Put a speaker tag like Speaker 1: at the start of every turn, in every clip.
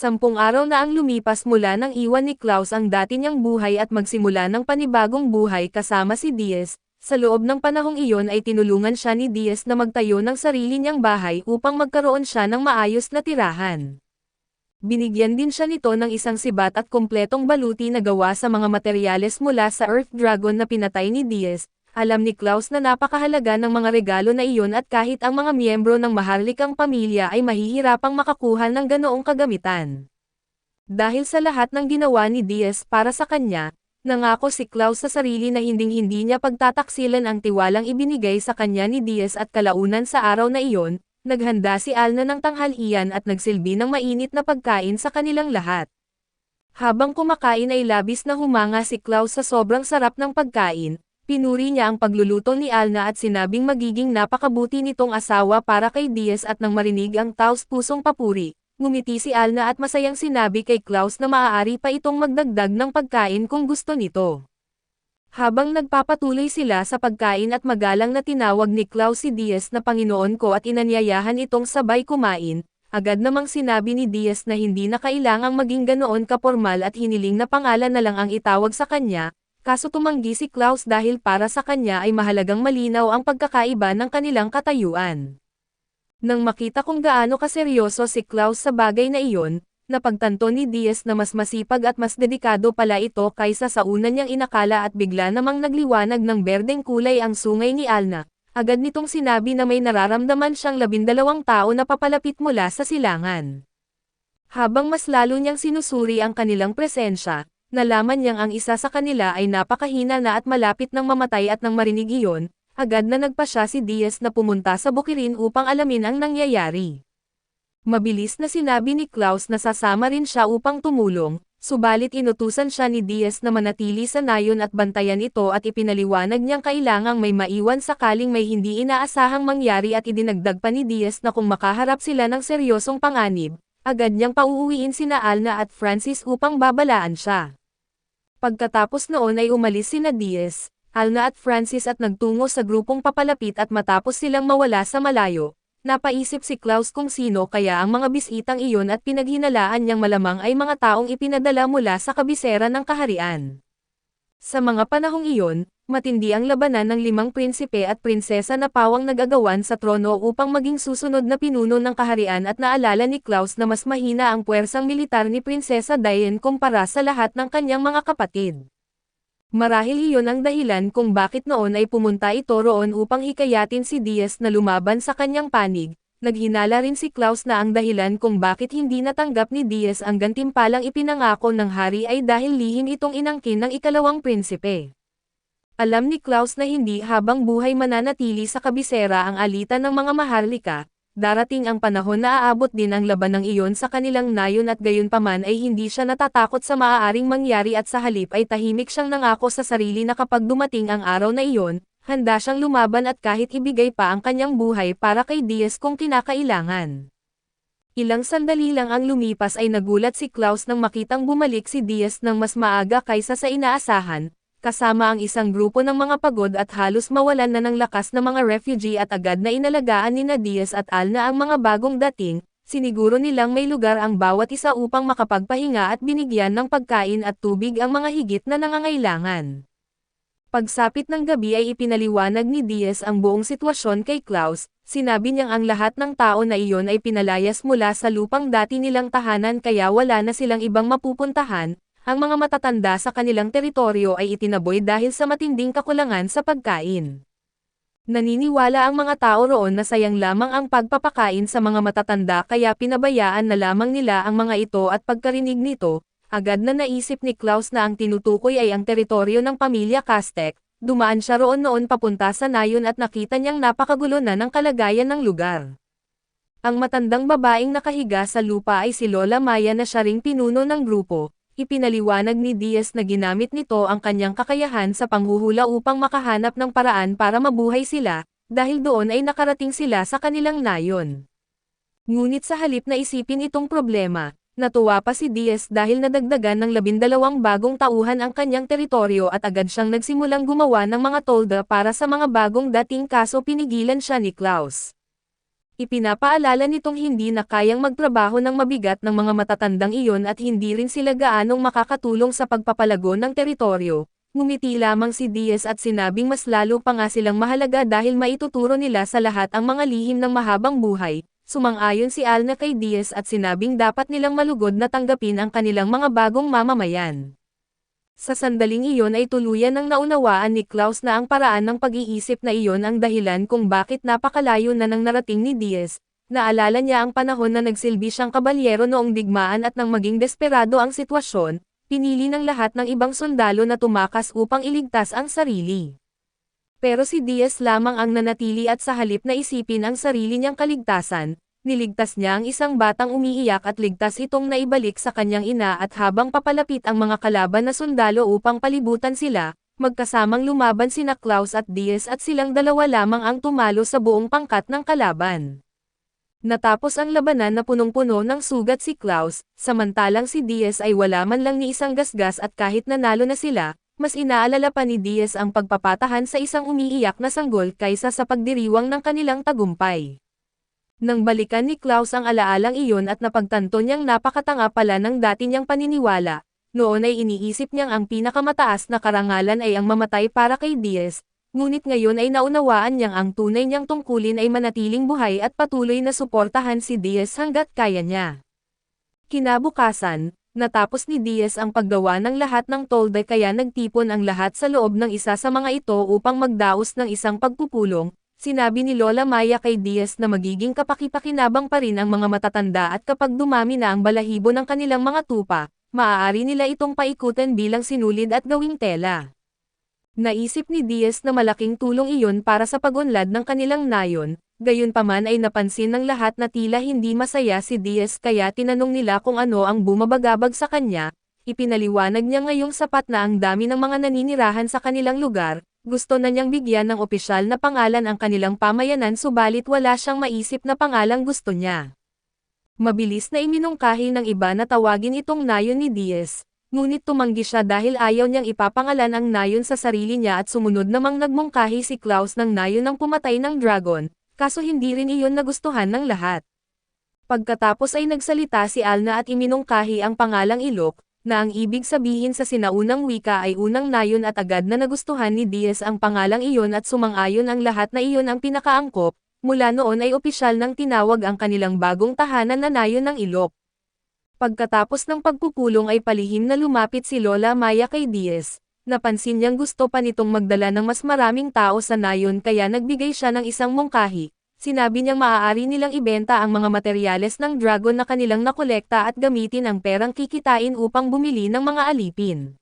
Speaker 1: 10 araw na ang lumipas mula nang iwan ni Klaus ang dati niyang buhay at magsimula ng panibagong buhay kasama si Diaz. Sa loob ng panahong iyon ay tinulungan siya ni Diaz na magtayo ng sarili niyang bahay upang magkaroon siya ng maayos na tirahan. Binigyan din siya nito ng isang sibat at kumpletong baluti na gawa sa mga materyales mula sa Earth Dragon na pinatay ni Diaz. Alam ni Klaus na napakahalaga ng mga regalo na iyon at kahit ang mga miyembro ng maharlikang pamilya ay mahihirapang makakuha ng ganoong kagamitan. Dahil sa lahat ng ginawa ni Diaz para sa kanya, nangako si Klaus sa sarili na hinding-hindi niya pagtataksilan ang tiwalang ibinigay sa kanya ni Diaz at kalaunan sa araw na iyon, naghanda si Alna ng tanghalian at nagsilbi ng mainit na pagkain sa kanilang lahat. Habang kumakain ay labis na humanga si Klaus sa sobrang sarap ng pagkain. Pinuri niya ang pagluluto ni Alna at sinabing magiging napakabuti nitong asawa para kay Diaz at nang marinig ang taos-pusong papuri, ngumiti si Alna at masayang sinabi kay Klaus na maaari pa itong magdagdag ng pagkain kung gusto nito. Habang nagpapatuloy sila sa pagkain at magalang na tinawag ni Klaus si Diaz na Panginoon ko at inanyayahan itong sabay kumain, agad namang sinabi ni Diaz na hindi na kailangang maging ganoon kapormal at hiniling na pangalan na lang ang itawag sa kanya. Kaso tumanggi si Klaus dahil para sa kanya ay mahalagang malinaw ang pagkakaiba ng kanilang katayuan. Nang makita kung gaano kaseryoso si Klaus sa bagay na iyon, napagtanto ni Diaz na mas masipag at mas dedikado pala ito kaysa sa una niyang inakala at bigla namang nagliwanag ng berdeng kulay ang sungay ni Alna. Agad nitong sinabi na may nararamdaman siyang 12 tao na papalapit mula sa silangan. Habang mas lalo niyang sinusuri ang kanilang presensya, nalaman niyang ang isa sa kanila ay napakahina na at malapit ng mamatay at nang marinig iyon, agad na nagpasya si Diaz na pumunta sa bukirin upang alamin ang nangyayari. Mabilis na sinabi ni Klaus na sasama rin siya upang tumulong, subalit inutusan siya ni Diaz na manatili sa nayon at bantayan ito at ipinaliwanag niyang kailangang may maiwan sakaling may hindi inaasahang mangyari at idinagdag pa ni Diaz na kung makaharap sila ng seryosong panganib, agad niyang pauuwiin sina Alna at Francis upang babalaan siya. Pagkatapos noon ay umalis sina Diaz, Alna at Francis at nagtungo sa grupong papalapit at matapos silang mawala sa malayo, napaisip si Klaus kung sino kaya ang mga bisitang iyon at pinaghinalaan niyang malamang ay mga taong ipinadala mula sa kabisera ng kaharian. Sa mga panahong iyon, matindi ang labanan ng 5 prinsipe at prinsesa na pawang nag-agawan sa trono upang maging susunod na pinuno ng kaharian at naalala ni Klaus na mas mahina ang puwersang militar ni Prinsesa Diane kumpara sa lahat ng kanyang mga kapatid. Marahil iyon ang dahilan kung bakit noon ay pumunta ito roon upang hikayatin si Diaz na lumaban sa kanyang panig. Naghinala rin si Klaus na ang dahilan kung bakit hindi natanggap ni Diaz ang gantimpalang ipinangako ng hari ay dahil lihim itong inangkin ng ikalawang prinsipe. Alam ni Klaus na hindi habang buhay mananatili sa kabisera ang alitan ng mga maharlika, darating ang panahon na aabot din ang labanang iyon sa kanilang nayon at gayunpaman ay hindi siya natatakot sa maaaring mangyari at sa halip ay tahimik siyang nangako sa sarili na kapag dumating ang araw na iyon, handa siyang lumaban at kahit ibigay pa ang kanyang buhay para kay Diaz kung kinakailangan. Ilang sandali lang ang lumipas ay nagulat si Klaus nang makitang bumalik si Diaz ng mas maaga kaysa sa inaasahan, kasama ang isang grupo ng mga pagod at halos mawalan na ng lakas na mga refugee at agad na inalagaan ni Diaz at Alna ang mga bagong dating, siniguro nilang may lugar ang bawat isa upang makapagpahinga at binigyan ng pagkain at tubig ang mga higit na nangangailangan. Pagsapit ng gabi ay ipinaliwanag ni Diaz ang buong sitwasyon kay Klaus, sinabi niyang ang lahat ng tao na iyon ay pinalayas mula sa lupang dati nilang tahanan kaya wala na silang ibang mapupuntahan, ang mga matatanda sa kanilang teritoryo ay itinaboy dahil sa matinding kakulangan sa pagkain. Naniniwala ang mga tao roon na sayang lamang ang pagpapakain sa mga matatanda kaya pinabayaan na lamang nila ang mga ito at pagkarinig nito, agad na naisip ni Klaus na ang tinutukoy ay ang teritoryo ng pamilya Kastek. Dumaan siya roon noon papunta sa nayon at nakita niyang napakagulo na ng kalagayan ng lugar. Ang matandang babaeng nakahiga sa lupa ay si Lola Maya na siya ring pinuno ng grupo. Ipinaliwanag ni Diaz na ginamit nito ang kanyang kakayahan sa panghuhula upang makahanap ng paraan para mabuhay sila, dahil doon ay nakarating sila sa kanilang nayon. Ngunit sa halip na isipin itong problema, natuwa pa si Diaz dahil nadagdagan ng 12 bagong tauhan ang kanyang teritoryo at agad siyang nagsimulang gumawa ng mga tolda para sa mga bagong dating kaso pinigilan siya ni Klaus. Ipinapaalala nitong hindi na kayang magtrabaho ng mabigat ng mga matatandang iyon at hindi rin sila gaanong makakatulong sa pagpapalago ng teritoryo. Ngumiti lamang si Diaz at sinabing mas lalo pa nga silang mahalaga dahil maituturo nila sa lahat ang mga lihim ng mahabang buhay. Sumang-ayon si Alna kay Diaz at sinabing dapat nilang malugod na tanggapin ang kanilang mga bagong mamamayan. Sa sandaling iyon ay tuluyan ng naunawaan ni Klaus na ang paraan ng pag-iisip na iyon ang dahilan kung bakit napakalayo na nang narating ni Diaz. Naalala niya ang panahon na nagsilbi siyang kabalyero noong digmaan at nang maging desperado ang sitwasyon, pinili ng lahat ng ibang sundalo na tumakas upang iligtas ang sarili. Pero si Diaz lamang ang nanatili at sa halip na isipin ang sarili niyang kaligtasan, niligtas niya ang isang batang umiiyak at ligtas itong naibalik sa kanyang ina at habang papalapit ang mga kalaban na sundalo upang palibutan sila, magkasamang lumaban sina Klaus at Diaz at silang dalawa lamang ang tumalo sa buong pangkat ng kalaban. Natapos ang labanan na punong-puno ng sugat si Klaus, samantalang si Diaz ay wala man lang ni isang gasgas at kahit nanalo na sila, mas inaalala pa ni Diaz ang pagpapatahan sa isang umiiyak na sanggol kaysa sa pagdiriwang ng kanilang tagumpay. Nang balikan ni Klaus ang alaalang iyon at napagtanto niyang napakatanga pala ng dati niyang paniniwala, noon ay iniisip niyang ang pinakamataas na karangalan ay ang mamatay para kay Diaz, ngunit ngayon ay naunawaan niyang ang tunay niyang tungkulin ay manatiling buhay at patuloy na suportahan si Diaz hanggat kaya niya. Kinabukasan, natapos ni Diaz ang paggawa ng lahat ng tolda kaya nagtipon ang lahat sa loob ng isa sa mga ito upang magdaos ng isang pagpupulong. Sinabi ni Lola Maya kay Diaz na magiging kapaki-pakinabang pa rin ang mga matatanda at kapag dumami na ang balahibo ng kanilang mga tupa, maaari nila itong paikutan bilang sinulid at gawing tela. Naisip ni Diaz na malaking tulong iyon para sa pagunlad ng kanilang nayon, gayunpaman ay napansin ng lahat na tila hindi masaya si Diaz kaya tinanong nila kung ano ang bumabagabag sa kanya, ipinaliwanag niya ngayong sapat na ang dami ng mga naninirahan sa kanilang lugar. Gusto na niyang bigyan ng opisyal na pangalan ang kanilang pamayanan subalit wala siyang maisip na pangalang gusto niya. Mabilis na iminungkahi ng iba na tawagin itong nayon ni Diaz, ngunit tumanggi siya dahil ayaw niyang ipapangalan ang nayon sa sarili niya at sumunod namang nagmungkahi si Klaus ng nayon ng pumatay ng dragon, kaso hindi rin iyon nagustuhan ng lahat. Pagkatapos ay nagsalita si Alna at iminungkahi ang pangalang Ilok, na ang ibig sabihin sa sinaunang wika ay unang nayon at agad na nagustuhan ni Diaz ang pangalang iyon at sumang-ayon ang lahat na iyon ang pinakaangkop, mula noon ay opisyal nang tinawag ang kanilang bagong tahanan na nayon ng Ilok. Pagkatapos ng pagpupulong ay palihim na lumapit si Lola Maya kay Diaz, napansin niyang gusto pa nitong magdala ng mas maraming tao sa nayon kaya nagbigay siya ng isang mungkahi. Sinabi niyang maaari nilang ibenta ang mga materyales ng dragon na kanilang nakolekta at gamitin ang perang kikitain upang bumili ng mga alipin.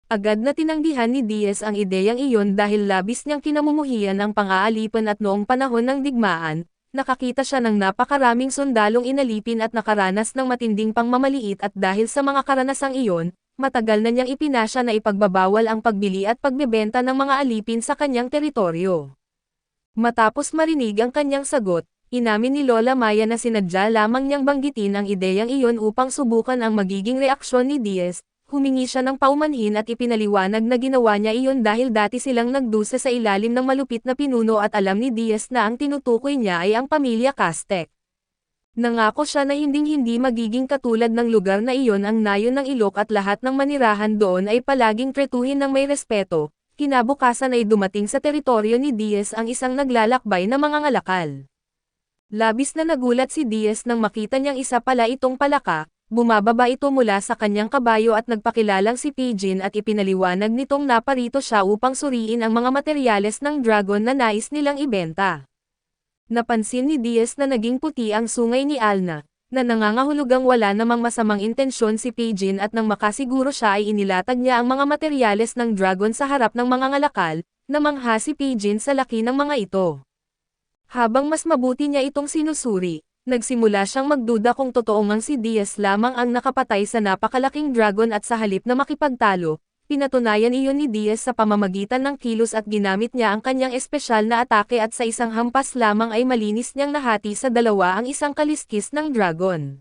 Speaker 1: Agad na tinanggihan ni Diaz ang ideyang iyon dahil labis niyang kinamumuhian ang pang-aalipan at noong panahon ng digmaan, nakakita siya ng napakaraming sundalong inalipin at nakaranas ng matinding pangmamaliit at dahil sa mga karanasang iyon, matagal na niyang ipinasya na ipagbabawal ang pagbili at pagbebenta ng mga alipin sa kanyang teritoryo. Matapos marinig ang kanyang sagot, inamin ni Lola Maya na sinadya lamang niyang banggitin ang ideyang iyon upang subukan ang magiging reaksyon ni Diaz, humingi siya ng paumanhin at ipinaliwanag na ginawa niya iyon dahil dati silang nagdusa sa ilalim ng malupit na pinuno at alam ni Diaz na ang tinutukoy niya ay ang pamilya Castek. Nangako siya na hinding-hindi magiging katulad ng lugar na iyon ang nayon ng Ilok at lahat ng manirahan doon ay palaging tretuhin ng may respeto. Kinabukasan ay dumating sa teritoryo ni Diaz ang isang naglalakbay na mga ngalakal. Labis na nagulat si Diaz nang makita niyang isa pala itong palaka, bumababa ito mula sa kanyang kabayo at nagpakilalang si Pigeon at ipinaliwanag nitong naparito siya upang suriin ang mga materyales ng dragon na nais nilang ibenta. Napansin ni Diaz na naging puti ang sungay ni Alna, na nangangahulugang wala namang masamang intensyon si Pigeon at nang makasiguro siya ay inilatag niya ang mga materyales ng dragon sa harap ng mga ngalakal, namangha si Pigeon sa laki ng mga ito. Habang mas mabuti niya itong sinusuri, nagsimula siyang magduda kung totoo ngang si Diaz lamang ang nakapatay sa napakalaking dragon at sa halip na makipagtalo, pinatunayan iyon ni Diaz sa pamamagitan ng kilos at ginamit niya ang kanyang espesyal na atake at sa isang hampas lamang ay malinis niyang nahati sa dalawa ang isang kaliskis ng dragon.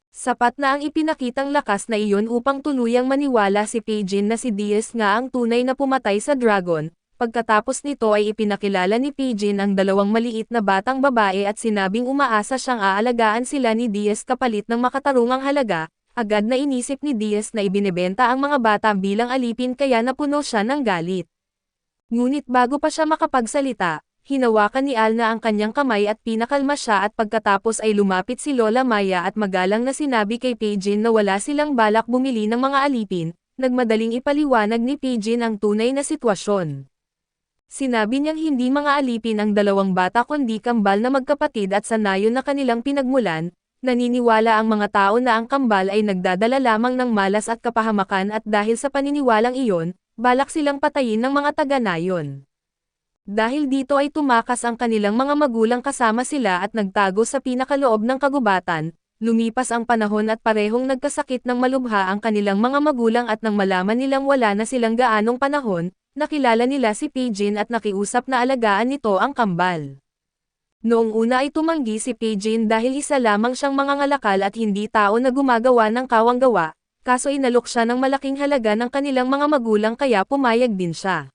Speaker 1: Sapat na ang ipinakitang lakas na iyon upang tuluyang maniwala si Pigeon na si Diaz nga ang tunay na pumatay sa dragon, Pagkatapos nito ay ipinakilala ni Pijin ang dalawang maliit na batang babae at sinabing umaasa siyang aalagaan sila ni Diaz kapalit ng makatarungang halaga. Agad na inisip ni Diaz na ibinebenta ang mga bata bilang alipin kaya napuno siya ng galit. Ngunit bago pa siya makapagsalita, hinawakan ni Alna ang kanyang kamay at pinakalma siya at pagkatapos ay lumapit si Lola Maya at magalang na sinabi kay Pijin na wala silang balak bumili ng mga alipin, nagmadaling ipaliwanag ni Pijin ang tunay na sitwasyon. Sinabi niyang hindi mga alipin ang dalawang bata kundi kambal na magkapatid at sa nayon na kanilang pinagmulan, naniniwala ang mga tao na ang kambal ay nagdadala lamang ng malas at kapahamakan at dahil sa paniniwalang iyon, balak silang patayin ng mga taga-nayon. Dahil dito ay tumakas ang kanilang mga magulang kasama sila at nagtago sa pinakaloob ng kagubatan, lumipas ang panahon at parehong nagkasakit ng malubha ang kanilang mga magulang at nang malaman nilang wala na silang gaanong panahon, nakilala nila si Pijin at nakiusap na alagaan nito ang kambal. Noong una ay tumanggi si Pijin dahil isa lamang siyang mangangalakal at hindi tao na gumagawa ng kawanggawa, kaso inalok siya ng malaking halaga ng kanilang mga magulang kaya pumayag din siya.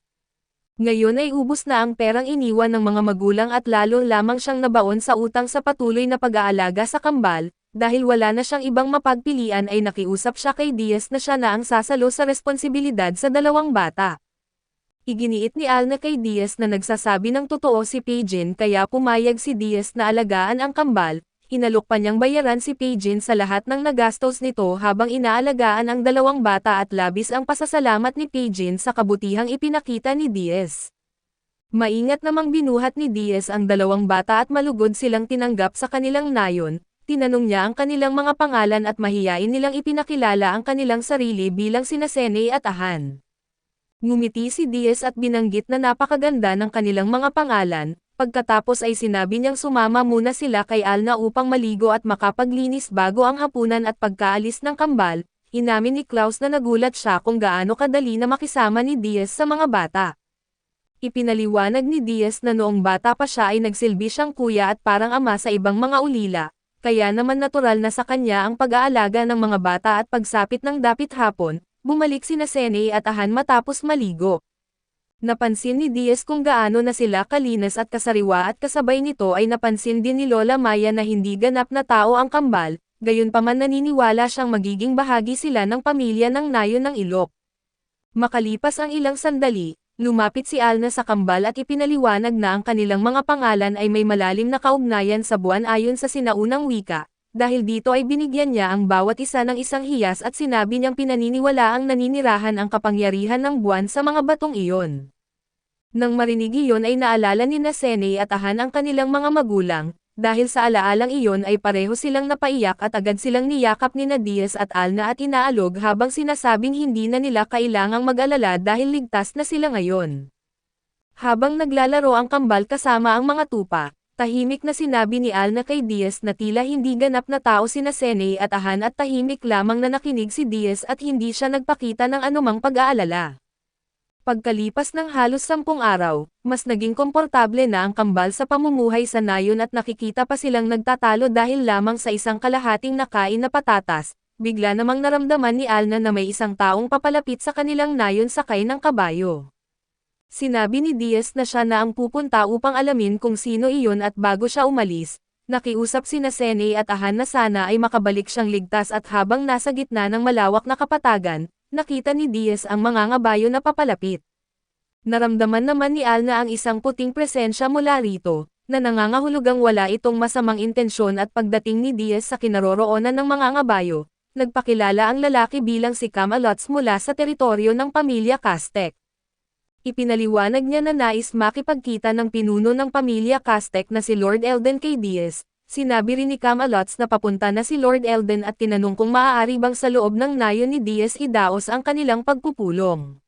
Speaker 1: Ngayon ay ubos na ang perang iniwan ng mga magulang at lalo lamang siyang nabaon sa utang sa patuloy na pag-aalaga sa kambal, dahil wala na siyang ibang mapagpilian ay nakiusap siya kay Diaz na siya na ang sasalo sa responsibilidad sa dalawang bata. Iginiit ni Alna kay Diaz na nagsasabi ng totoo si Pijin kaya pumayag si Diaz na alagaan ang kambal, inalok pa niyang bayaran si Pijin sa lahat ng nagastos nito habang inaalagaan ang dalawang bata at labis ang pasasalamat ni Pijin sa kabutihang ipinakita ni Diaz. Maingat namang binuhat ni Diaz ang dalawang bata at malugod silang tinanggap sa kanilang nayon, tinanong niya ang kanilang mga pangalan at mahiyain nilang ipinakilala ang kanilang sarili bilang sina Sene at Ahan. Ngumiti si Diaz at binanggit na napakaganda ng kanilang mga pangalan, pagkatapos ay sinabi niyang sumama muna sila kay Alna upang maligo at makapaglinis bago ang hapunan at pagkaalis ng kambal, inamin ni Klaus na nagulat siya kung gaano kadali na makisama ni Diaz sa mga bata. Ipinaliwanag ni Diaz na noong bata pa siya ay nagsilbi siyang kuya at parang ama sa ibang mga ulila, kaya naman natural na sa kanya ang pag-aalaga ng mga bata at pagsapit ng dapit hapon. Bumalik sina Sene at Ahan matapos maligo. Napansin ni Diaz kung gaano na sila kalinas at kasariwa at kasabay nito ay napansin din ni Lola Maya na hindi ganap na tao ang kambal, gayunpaman naniniwala siyang magiging bahagi sila ng pamilya ng nayon ng Ilok. Makalipas ang ilang sandali, lumapit si Alna sa kambal at ipinaliwanag na ang kanilang mga pangalan ay may malalim na kaugnayan sa buwan ayon sa sinaunang wika. Dahil dito ay binigyan niya ang bawat isa ng isang hiyas at sinabi niyang pinaniniwalaang naninirahan ang kapangyarihan ng buwan sa mga batong iyon. Nang marinig iyon ay naalala ni Sene at Ahan ang kanilang mga magulang, dahil sa alaalang iyon ay pareho silang napaiyak at agad silang niyakap ni Diaz at Alna at inaalog habang sinasabing hindi na nila kailangang mag-alala dahil ligtas na sila ngayon. Habang naglalaro ang kambal kasama ang mga tupa, tahimik na sinabi ni Alna kay Diaz na tila hindi ganap na tao sina Sene at Ahan at tahimik lamang na nakinig si Diaz at hindi siya nagpakita ng anumang pag-aalala. Pagkalipas ng halos 10 araw, mas naging komportable na ang kambal sa pamumuhay sa nayon at nakikita pa silang nagtatalo dahil lamang sa isang kalahating nakain na patatas, bigla namang naramdaman ni Alna na may isang taong papalapit sa kanilang nayon sakay ng kabayo. Sinabi ni Diaz na siya na ang pupunta upang alamin kung sino iyon at bago siya umalis, nakiusap sina Sene at Ahan na sana ay makabalik siyang ligtas at habang nasa gitna ng malawak na kapatagan, nakita ni Diaz ang mangangabayo na papalapit. Naramdaman naman ni Alna ang isang puting presensya mula rito, na nangangahulugang wala itong masamang intensyon at pagdating ni Diaz sa kinaroroonan ng mangangabayo, nagpakilala ang lalaki bilang si Camalots mula sa teritoryo ng pamilya Castek. Ipinaliwanag niya na nais makipagkita ng pinuno ng pamilya Castek na si Lord Elden kay Diaz. Sinabi rin ni Camalots na papunta na si Lord Elden at tinanong kung maaari bang sa loob ng nayon ni Diaz idaos ang kanilang pagpupulong.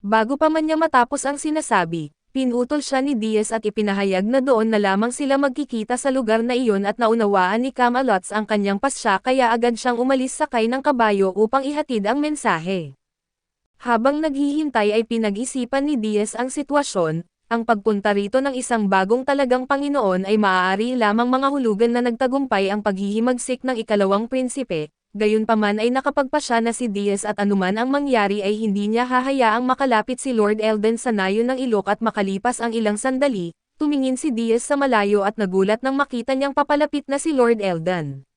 Speaker 1: Bago pa man niya matapos ang sinasabi, pinutol siya ni Diaz at ipinahayag na doon na lamang sila magkikita sa lugar na iyon at naunawaan ni Camalots ang kanyang pasya kaya agad siyang umalis sakay ng kabayo upang ihatid ang mensahe. Habang naghihintay ay pinag-isipan ni Diaz ang sitwasyon, ang pagpunta rito ng isang bagong talagang Panginoon ay maaari lamang mga hulugan na nagtagumpay ang paghihimagsik ng ikalawang prinsipe, gayunpaman ay nakapagpasya na si Diaz at anuman ang mangyari ay hindi niya hahayaang makalapit si Lord Eldon sa nayon ng ilok at makalipas ang ilang sandali, tumingin si Diaz sa malayo at nagulat nang makita niyang papalapit na si Lord Eldon.